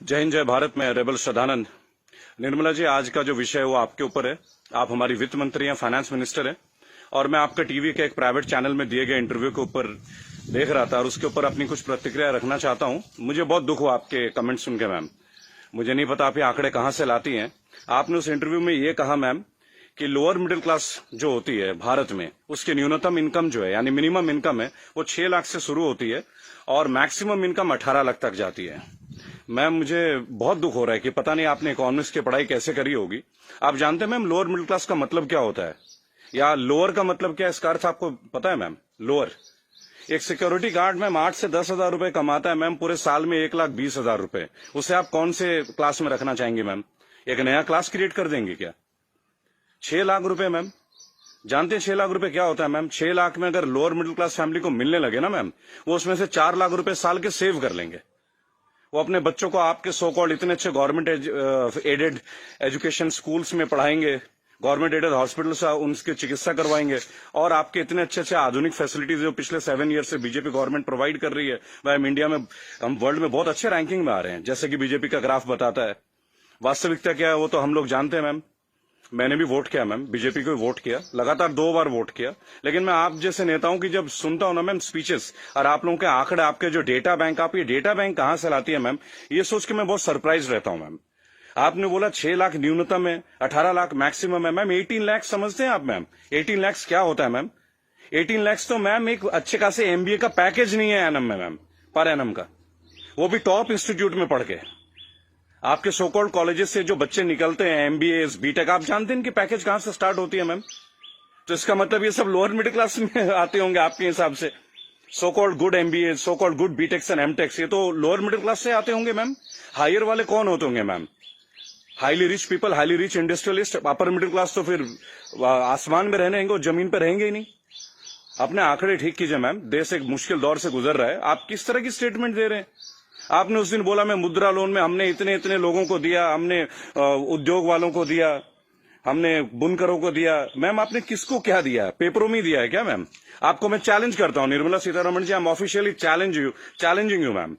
जय हिंद, जय भारत। मैं रेबल श्रद्धानंद। निर्मला जी, आज का जो विषय है वो आपके ऊपर है। आप हमारी वित्त मंत्री हैं, फाइनेंस मिनिस्टर हैं, और मैं आपका टीवी के एक प्राइवेट चैनल में दिए गए इंटरव्यू के ऊपर देख रहा था और उसके ऊपर अपनी कुछ प्रतिक्रिया रखना चाहता हूं। मुझे बहुत दुख हुआ आपके कमेंट सुन के मैम। मुझे नहीं पता आप ये आंकड़े कहां से लाती हैं। आपने उस इंटरव्यू में ये कहा मैम कि लोअर मिडिल क्लास जो होती है भारत में, उसकी न्यूनतम इनकम जो है यानी मिनिमम इनकम है वो 6 लाख से शुरू होती है और मैक्सिमम इनकम 18 लाख तक जाती है। मैम, मुझे बहुत दुख हो रहा है कि पता नहीं आपने इकोनॉमिक्स की पढ़ाई कैसे करी होगी। आप जानते हैं मैम लोअर मिडिल क्लास का मतलब क्या होता है, या लोअर का मतलब क्या है, इसका अर्थ आपको पता है मैम? लोअर, एक सिक्योरिटी गार्ड मैम 8 से 10 हजार रुपए कमाता है मैम, पूरे साल में 1,20,000 रुपए। उसे आप कौन से क्लास में रखना चाहेंगे मैम? एक नया क्लास क्रिएट कर देंगे क्या? 6 लाख रुपए मैम, जानते हैं 6 लाख रुपए क्या होता है मैम? 6 लाख में अगर लोअर मिडिल क्लास फैमिली को मिलने लगे ना मैम, वो उसमें से 4 लाख रुपए साल के सेव कर लेंगे। वो अपने बच्चों को आपके सो कॉल्ड इतने अच्छे गवर्नमेंट एडेड एजुकेशन स्कूल्स में पढ़ाएंगे, गवर्नमेंट एडेड हॉस्पिटल से उनकी चिकित्सा करवाएंगे, और आपके इतने अच्छे अच्छे आधुनिक फैसिलिटीज जो पिछले 7 ईयर से बीजेपी गवर्नमेंट प्रोवाइड कर रही है, वह हम इंडिया में, हम वर्ल्ड में बहुत अच्छे रैंकिंग में आ रहे हैं, जैसे कि बीजेपी का ग्राफ बताता है। वास्तविकता क्या है वो तो हम लोग जानते हैं मैम। मैंने भी वोट किया मैम, बीजेपी को वोट किया, लगातार 2 बार वोट किया। लेकिन मैं आप जैसे नेताओं की जब सुनता हूं ना मैम स्पीचेस, और आप लोगों के आंकड़े, आपके जो डेटा बैंक, आप ये डेटा बैंक कहां से लाती है मैम, ये सोच के मैं बहुत सरप्राइज रहता हूं मैम। आपने बोला 6 लाख न्यूनतम है, 18 लाख मैक्सिमम है मैम। 18 लाख समझते हैं आप मैम? 18 लाख क्या होता है मैम? 18 लाख तो मैम एक अच्छे खासे एमबीए का पैकेज नहीं है एनम में मैम, पर एनम का, वो भी टॉप इंस्टीट्यूट में पढ़ के। आपके सोकॉल्ड कॉलेजेस से जो बच्चे निकलते हैं, एमबीए, बीटेक, आप जानते हैं इनकी पैकेज कहां से स्टार्ट होती है मैम? तो इसका मतलब ये सब लोअर मिडिल क्लास में आते होंगे आपके हिसाब से। So called good MBA, so called good BTechs and MTechs, ये तो लोअर मिडिल क्लास से आते होंगे मैम। हायर वाले कौन होते होंगे ma'am? Highly rich people, highly rich industrialist. Upper middle class तो फिर आसमान में रहने और जमीन पर रहेंगे ही नहीं। अपने आंकड़े ठीक कीजिए मैम, देश एक मुश्किल दौर से गुजर रहा है। आप किस तरह की स्टेटमेंट दे रहे हैं? आपने उस दिन बोला मैं मुद्रा लोन में हमने इतने इतने लोगों को दिया, हमने उद्योग वालों को दिया, हमने बुनकरों को दिया। मैम, आपने किसको क्या दिया? पेपरों में दिया है क्या मैम? आपको मैं चैलेंज करता हूं Nirmala Sitharaman ji, I am officially challenging you ma'am.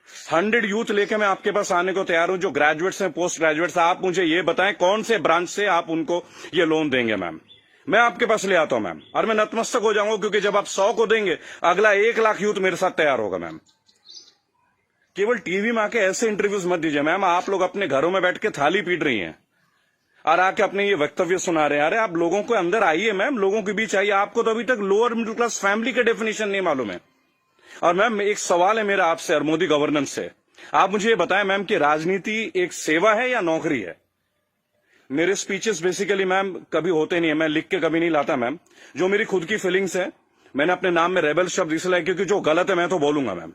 100 youth लेके मैं आपके पास आने को तैयार हूं, जो ग्रेजुएट्स हैं, पोस्ट ग्रेजुएट्स। आप मुझे ये बताएं कौन से ब्रांच से आप उनको ये लोन देंगे मैम? मैं आपके पास ले आता हूं मैम, और मैं नतमस्तक हो जाऊंगा, क्योंकि जब आप 100 को देंगे, अगला 1 लाख यूथ मेरे साथ तैयार होगा मैम। केवल टीवी में आके ऐसे इंटरव्यूज मत दीजिए मैम। आप लोग अपने घरों में बैठ के थाली पीट रही हैं और आके अपने ये वक्तव्य सुना रहे हैं। अरे आप लोगों को अंदर आइए मैम, लोगों के बीच आइए। आपको तो अभी तक लोअर मिडिल क्लास फैमिली का डेफिनेशन नहीं मालूम है। और मैम, एक सवाल है मेरा आपसे और मोदी गवर्नेंस से। आप मुझे ये बताएं मैम कि राजनीति एक सेवा है या नौकरी है? मेरे स्पीचेस बेसिकली मैम कभी होते नहीं है, मैं लिख के कभी नहीं लाता मैम। जो मेरी खुद की फीलिंग्स है, मैंने अपने नाम में रेबल शब्द इसलिए, क्योंकि जो गलत है मैं तो बोलूंगा ma'am.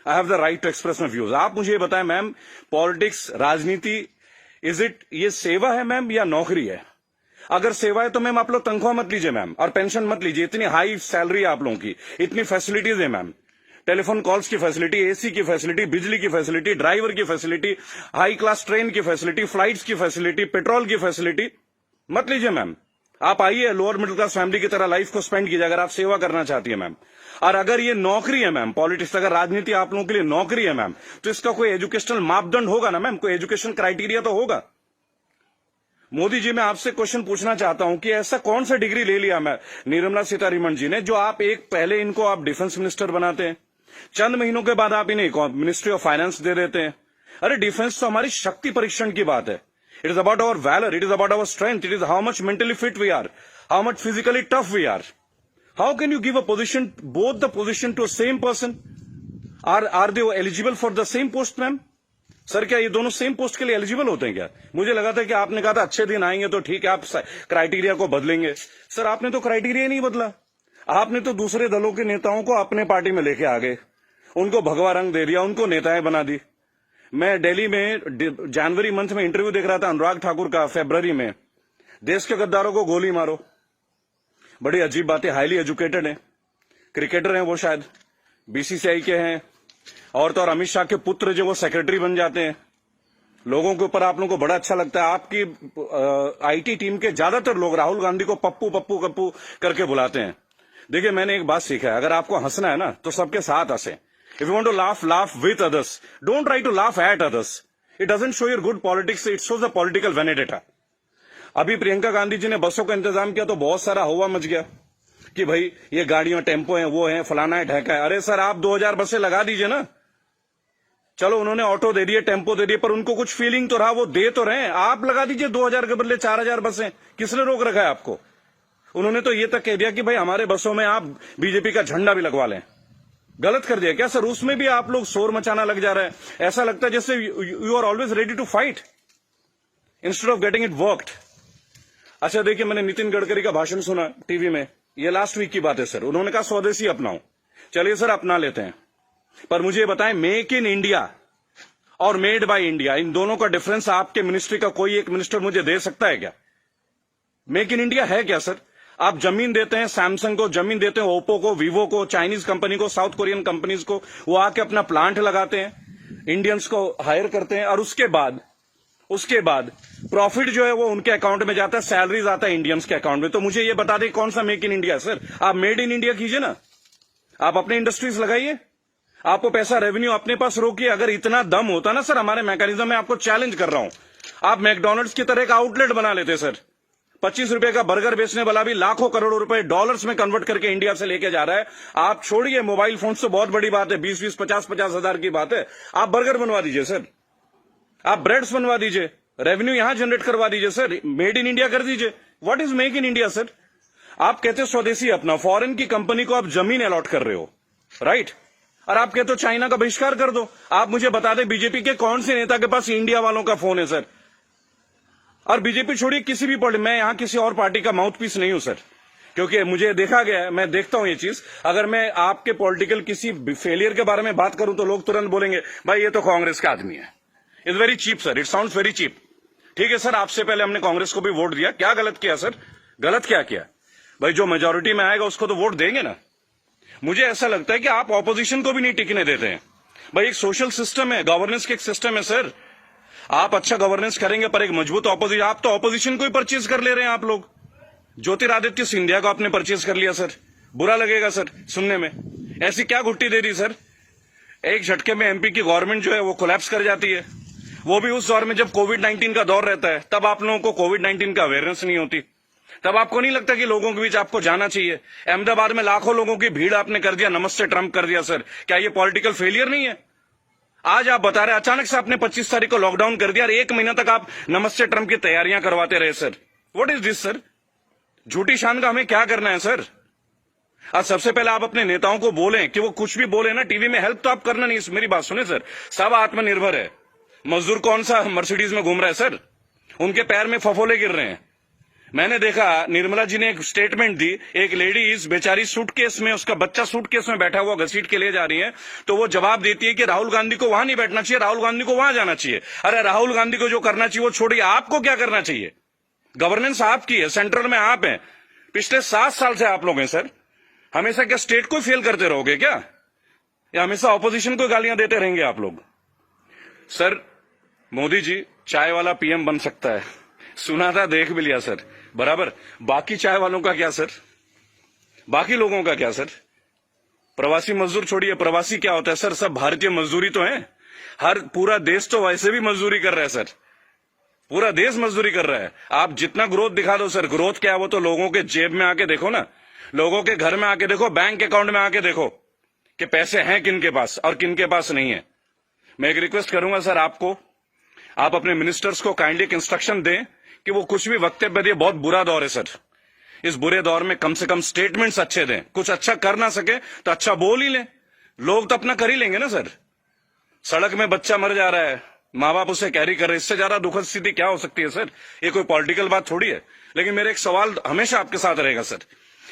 I have the right to express my views. आप मुझे ये बताएं मैम, पॉलिटिक्स, राजनीति, इज इट, ये सेवा है मैम या नौकरी है? अगर सेवा है तो मैम आप लोग तनख्वाह मत लीजिए मैम, और पेंशन मत लीजिए। इतनी हाई सैलरी है आप लोगों की, इतनी फैसिलिटीज है मैम, टेलीफोन कॉल्स की फैसिलिटी, एसी की फैसिलिटी, बिजली की फैसिलिटी, ड्राइवर की फैसिलिटी, हाई क्लास ट्रेन की फैसिलिटी, फ्लाइट्स की फैसिलिटी, पेट्रोल की फैसिलिटी। मत लीजिए मैम। आप आइए, लोअर मिडिल क्लास फैमिली की तरह लाइफ को स्पेंड कीजिए, अगर आप सेवा करना चाहती है मैम। और अगर ये नौकरी है मैम, पॉलिटिक्स, अगर राजनीति आप लोगों के लिए नौकरी है मैम, तो इसका कोई एजुकेशनल मापदंड होगा ना मैम, कोई एजुकेशन क्राइटेरिया तो होगा। मोदी जी, मैं आपसे क्वेश्चन पूछना चाहता हूं कि ऐसा कौन सा डिग्री ले लिया मैं निर्मला सीतारमण जी ने, जो आप एक पहले इनको आप डिफेंस मिनिस्टर बनाते हैं, चंद महीनों के बाद आप इन्हें मिनिस्ट्री ऑफ फाइनेंस दे देते हैं। अरे डिफेंस तो हमारी शक्ति परीक्षण की बात है। It is about our valour, it is about our strength, it is how much mentally fit we are, how much physically tough we are. How can you give a position, both the position to same person? Are they eligible for the same post ma'am? Sir, क्या ये दोनों same post के लिए eligible होते हैं क्या? मुझे लगा था कि आपने कहा था अच्छे दिन आएंगे तो ठीक है, आप क्राइटेरिया को बदलेंगे। सर, आपने तो क्राइटेरिया नहीं बदला। आपने तो दूसरे दलों के नेताओं को अपने पार्टी में लेके आ गए, उनको भगवा रंग दे दिया, उनको नेताएं बना दी। मैं दिल्ली में जनवरी मंथ में इंटरव्यू देख रहा था अनुराग ठाकुर का, फरवरी में, देश के गद्दारों को गोली मारो। बड़ी अजीब बात है, हाईली एजुकेटेड है, क्रिकेटर हैं वो, शायद बीसीसीआई के हैं, और तो और अमित शाह के पुत्र जो वो सेक्रेटरी बन जाते हैं। लोगों के ऊपर आप लोगों को बड़ा अच्छा लगता है। आपकी आईटी टीम के ज्यादातर लोग राहुल गांधी को पप्पू पप्पू पप्पू करके बुलाते हैं। देखिए, मैंने एक बात सीखा है, अगर आपको हंसना है ना तो सबके साथ हंसे। If you want to laugh, laugh with others, don't try to laugh at others. It doesn't show your good politics, it shows a political vendetta. अभी प्रियंका गांधी जी ने बसों का इंतजाम किया तो बहुत सारा हवा मच गया कि भाई ये गाड़ियां टेम्पो हैं, वो हैं, फलाना है, ढेका है। अरे सर, आप 2000 बसें लगा दीजिए ना। चलो उन्होंने ऑटो दे दिए, टेम्पो दे दिए, पर उनको कुछ फीलिंग तो रहा, वो दे तो रहे। आप लगा दीजिए 2000 के बदले 4000 बसें। किसने रोक रखा है आपको? उन्होंने तो ये तक कह दिया कि भाई हमारे बसों में आप बीजेपी का झंडा भी लगवा लें। गलत कर दिया क्या सर? उसमें भी आप लोग शोर मचाना लग जा रहे हैं। ऐसा लगता है जैसे you are always ready to fight instead of getting it worked. अच्छा देखिए, मैंने नितिन गडकरी का भाषण सुना टीवी में, ये लास्ट वीक की बात है सर। उन्होंने कहा स्वदेशी अपनाओ। चलिए सर, अपना लेते हैं, पर मुझे ये बताएं, मेक इन इंडिया और मेड बाय इंडिया, इन दोनों का डिफरेंस आपके मिनिस्ट्री का कोई एक मिनिस्टर मुझे दे सकता है क्या? मेक इन इंडिया है क्या सर? आप जमीन देते हैं सैमसंग को, जमीन देते हैं ओप्पो को, वीवो को, चाइनीज कंपनी को, साउथ कोरियन कंपनीज को, वो आके अपना प्लांट लगाते हैं, इंडियंस को हायर करते हैं, और उसके बाद प्रॉफिट जो है वो उनके अकाउंट में जाता है, सैलरीज आता है इंडियंस के अकाउंट में। तो मुझे ये बता दें कौन सा मेक इन इंडिया सर? आप मेड इन इंडिया कीजिए ना, आप अपने इंडस्ट्रीज लगाइए, आपको पैसा रेवेन्यू अपने पास रोकिए। अगर इतना दम होता ना सर हमारे मैकेनिज्म में, आपको चैलेंज कर रहा हूं, आप मैकडोनल्ड्स की तरह का आउटलेट बना लेते सर। 25 रुपए का बर्गर बेचने वाला भी लाखों करोड़ों रुपए डॉलर्स में कन्वर्ट करके इंडिया से लेके जा रहा है। आप छोड़िए मोबाइल फोन तो बहुत बड़ी बात है, 20-20, 50-50 हजार की बात है। आप बर्गर बनवा दीजिए सर, आप ब्रेड्स बनवा दीजिए, रेवेन्यू यहां जनरेट करवा दीजिए सर, मेड इन इंडिया कर दीजिए। What is make in India sir? आप कहते हो स्वदेशी अपना, फॉरेन की कंपनी को आप जमीन अलॉट कर रहे हो, राइट? और आप कहते हो चाइना का बहिष्कार कर दो। आप मुझे बता दें बीजेपी के कौन से नेता के पास इंडिया वालों का फोन है सर? और बीजेपी छोड़िए, किसी भी पार्टी, मैं यहां किसी और पार्टी का माउथ पीस नहीं हूं सर, क्योंकि मुझे देखा गया है, मैं देखता हूं ये चीज। अगर मैं आपके पॉलिटिकल किसी फेलियर के बारे में बात करूं तो लोग तुरंत बोलेंगे भाई ये तो कांग्रेस का आदमी है। It's very cheap sir, it sounds very cheap. ठीक है सर, आपसे पहले हमने कांग्रेस को भी वोट दिया, क्या गलत किया सर? गलत क्या किया भाई? जो मेजोरिटी में आएगा उसको तो वोट देंगे ना। मुझे ऐसा लगता है कि आप ऑपोजिशन को भी नहीं टिकने देते हैं भाई। एक सोशल सिस्टम है, गवर्नेंस का एक सिस्टम है सर। आप अच्छा गवर्नेंस करेंगे पर एक मजबूत ऑपोजिशन, आप तो ऑपोजिशन को ही परचेज कर ले रहे हैं आप लोग। ज्योतिरादित्य सिंधिया को आपने परचेज कर लिया सर, बुरा लगेगा सर सुनने में। ऐसी क्या घुट्टी दे दी सर? एक झटके में एमपी की गवर्नमेंट जो है वो कोलैप्स कर जाती है, वो भी उस दौर में जब कोविड-19 का दौर रहता है। तब आप लोगों को कोविड-19 का अवेयरनेस नहीं होती, तब आपको नहीं लगता कि लोगों के बीच आपको जाना चाहिए। अहमदाबाद में लाखों लोगों की भीड़ आपने कर दिया, नमस्ते ट्रंप कर दिया सर। क्या ये पॉलिटिकल फेलियर नहीं है? आज आप बता रहे अचानक से आपने 25 तारीख को लॉकडाउन कर दिया और 1 महीना तक आप नमस्ते ट्रंप की तैयारियां करवाते रहे sir. What is this sir? झूठी शान का हमें क्या करना है सर? आज सबसे पहले आप अपने नेताओं को बोलें कि वो कुछ भी बोले ना टीवी में, हेल्प तो आप करना नहीं। मेरी बात सुने सर, सब आत्मनिर्भर है। मजदूर कौन सा मर्सिडीज में घूम रहा है सर? उनके पैर में फफोले गिर रहे हैं। मैंने देखा निर्मला जी ने एक स्टेटमेंट दी, एक लेडीज बेचारी सूटकेस में, उसका बच्चा सूटकेस में बैठा हुआ घसीट के ले जा रही है, तो वो जवाब देती है कि राहुल गांधी को वहां नहीं बैठना चाहिए, राहुल गांधी को वहां जाना चाहिए। अरे राहुल गांधी को जो करना चाहिए वो छोड़िए, आपको क्या करना चाहिए? गवर्नेंस आपकी है, सेंट्रल में आप हैं, पिछले 7 साल से आप लोग हैं सर। हमेशा क्या स्टेट को फेल करते रहोगे क्या, या हमेशा ऑपोजिशन को गालियां देते रहेंगे आप लोग? सर मोदी जी चाय वाला पीएम बन सकता है, सुना था, देख भी लिया सर, बराबर। बाकी चाय वालों का क्या सर? बाकी लोगों का क्या सर? प्रवासी मजदूर छोड़िए, प्रवासी क्या होता है सर? सब भारतीय मजदूरी तो है। हर पूरा देश तो वैसे भी मजदूरी कर रहा है सर, पूरा देश मजदूरी कर रहा है। आप जितना ग्रोथ दिखा दो सर, ग्रोथ क्या है वो तो लोगों के जेब में आके देखो ना, लोगों के घर में आके देखो, बैंक अकाउंट में आके देखो कि पैसे हैं किन के पास और किन के पास नहीं है। मैं एक रिक्वेस्ट करूंगा सर आपको, आप अपने मिनिस्टर्स को काइंडली एक इंस्ट्रक्शन दें कि वो कुछ भी वक्तव्य दे। बहुत बुरा दौर है सर, इस बुरे दौर में कम से कम स्टेटमेंट्स अच्छे दें। कुछ अच्छा कर ना सके तो अच्छा बोल ही लें, लोग तो अपना कर ही लेंगे ना सर। सड़क में बच्चा मर जा रहा है, माँ बाप उसे कैरी कर रहे, इससे ज्यादा दुखद स्थिति क्या हो सकती है सर? ये कोई पॉलिटिकल बात थोड़ी है। लेकिन मेरा एक सवाल हमेशा आपके साथ रहेगा सर,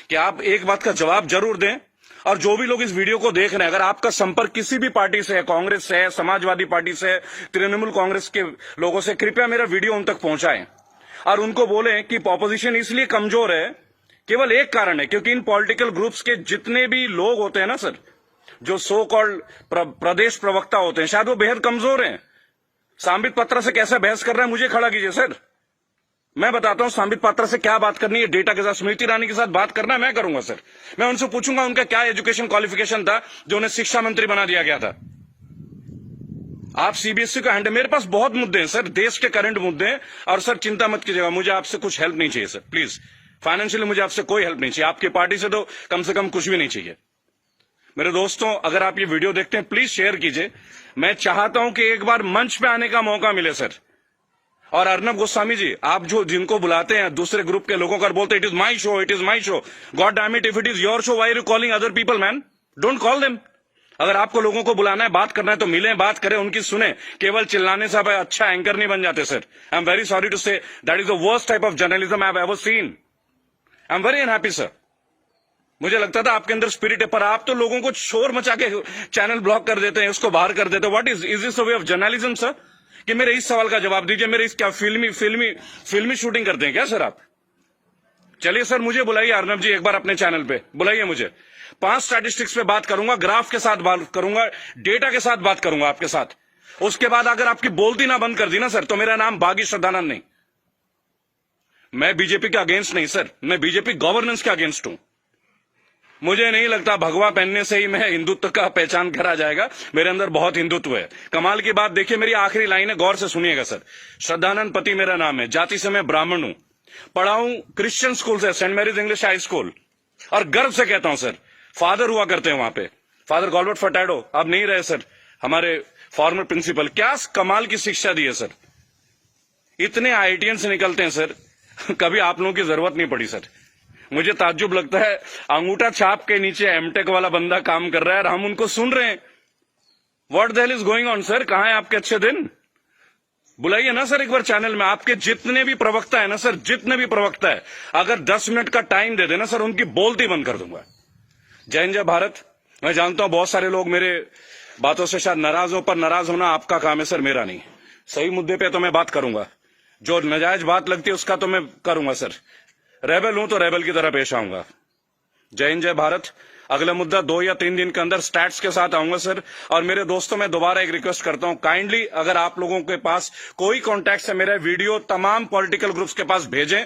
कि आप एक बात का जवाब जरूर दें। और जो भी लोग इस वीडियो को देख रहे हैं, अगर आपका संपर्क किसी भी पार्टी से है, कांग्रेस से है, समाजवादी पार्टी से है, तृणमूल कांग्रेस के लोगों से, कृपया मेरा वीडियो उन तक पहुंचाएं और उनको बोलें कि ऑपोजिशन इसलिए कमजोर है, केवल एक कारण है, क्योंकि इन पॉलिटिकल ग्रुप्स के जितने भी लोग होते हैं ना सर, जो सो कॉल्ड प्रदेश प्रवक्ता होते हैं, शायद वो बेहद कमजोर हैं। सांबित पात्रा से कैसे बहस कर रहे हैं, मुझे खड़ा कीजिए सर, मैं बताता हूं सांबित पात्रा से क्या बात करनी है, डेटा के साथ। स्मृति ईरानी के साथ बात करना है, मैं करूंगा सर। मैं उनसे पूछूंगा उनका क्या एजुकेशन क्वालिफिकेशन था जो उन्हें शिक्षा मंत्री बना दिया गया था। आप सीबीएसई का हैंडल, मेरे पास बहुत मुद्दे हैं सर, देश के करंट मुद्दे हैं। और सर चिंता मत कीजिएगा, मुझे आपसे कुछ हेल्प नहीं चाहिए सर, प्लीज। फाइनेंशियली मुझे आपसे कोई हेल्प नहीं चाहिए, आपकी पार्टी से तो कम से कम कुछ भी नहीं चाहिए। मेरे दोस्तों, अगर आप ये वीडियो देखते हैं प्लीज शेयर कीजिए। मैं चाहता हूं कि एक बार मंच पे आने का मौका मिले सर। और अर्नब गोस्वामी जी, आप जो जिनको बुलाते हैं दूसरे ग्रुप के लोगों का, बोलते it is my show, it is my show. God damn it, if it is your show, why are you calling other people man? Don't call them. अगर आपको लोगों को बुलाना है, बात करना है तो मिलें, बात करें, उनकी सुने। केवल चिल्लाने से आप अच्छा एंकर नहीं बन जाते sir. I am very sorry to say, that is the worst type of journalism I have ever seen. I am very unhappy sir. मुझे लगता था आपके अंदर स्पिरिट है, पर आप तो लोगों को शोर मचा के चैनल ब्लॉक कर देते हैं, उसको बाहर कर देते हैं। What is this way of journalism sir? कि मेरे इस सवाल का जवाब दीजिए। मेरे इस क्या फिल्मी शूटिंग करते हैं क्या सर आप? चलिए सर, मुझे बुलाइए अर्नब जी, एक बार अपने चैनल पे बुलाइए मुझे। 5 स्टैटिस्टिक्स पे बात करूंगा, ग्राफ के साथ बात करूंगा, डेटा के साथ बात करूंगा आपके साथ। उसके बाद अगर आपकी बोलती ना बंद कर दी ना सर, तो मेरा नाम बागी श्रद्धानंद नहीं। मैं बीजेपी के अगेंस्ट नहीं सर, मैं बीजेपी गवर्नेंस के अगेंस्ट हूं। मुझे नहीं लगता भगवा पहनने से ही मैं हिंदुत्व का पहचान करा जाएगा। मेरे अंदर बहुत हिंदुत्व है। कमाल की बात देखिए, मेरी आखिरी लाइन है, गौर से सुनिएगा सर। श्रद्धानंद पति मेरा नाम है, जाति से मैं ब्राह्मण हूं, पढ़ा हूं क्रिश्चियन स्कूल से, Saint Mary's English High School. और गर्व से कहता हूं सर, फादर हुआ करते हैं वहां पे, फादर गॉल्बर्ट फर्टैडो, अब नहीं रहे सर, हमारे फॉर्मर प्रिंसिपल। क्या कमाल की शिक्षा दी है सर। इतने आईआईटीएन से निकलते हैं सर, कभी आप लोगों की जरूरत नहीं पड़ी सर। मुझे ताज्जुब लगता है, अंगूठा छाप के नीचे एमटेक वाला बंदा काम कर रहा है और हम उनको सुन रहे हैं। What the hell is going on sir? कहां है आपके अच्छे दिन? बुलाइए ना सर एक बार चैनल में। आपके जितने भी प्रवक्ता है ना सर, जितने भी प्रवक्ता है, अगर 10 मिनट का टाइम दे देना सर, उनकी बोलती बंद कर दूंगा। जय हिंद, जय भारत। मैं जानता हूं बहुत सारे लोग मेरे बातों से शायद नाराज हो, पर नाराज होना आपका काम है सर, मेरा नहीं। सही मुद्दे पे तो मैं बात करूंगा, जो नाजायज बात लगती है उसका तो मैं करूंगा सर। रेबल हूं तो रेबल की तरह पेश आऊंगा। जय हिंद, जय भारत। अगला मुद्दा 2 या 3 दिन के अंदर स्टैट्स के साथ आऊंगा सर। और मेरे दोस्तों, मैं दोबारा एक रिक्वेस्ट करता हूं, काइंडली अगर आप लोगों के पास कोई कॉन्टैक्ट है, मेरा वीडियो तमाम पॉलिटिकल ग्रुप्स के पास भेजें,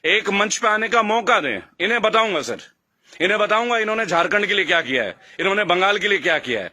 एक मंच पे आने का मौका दें। इन्हें बताऊंगा सर, इन्हें बताऊंगा इन्होंने झारखंड के लिए क्या किया है, इन्होंने बंगाल के लिए क्या किया है।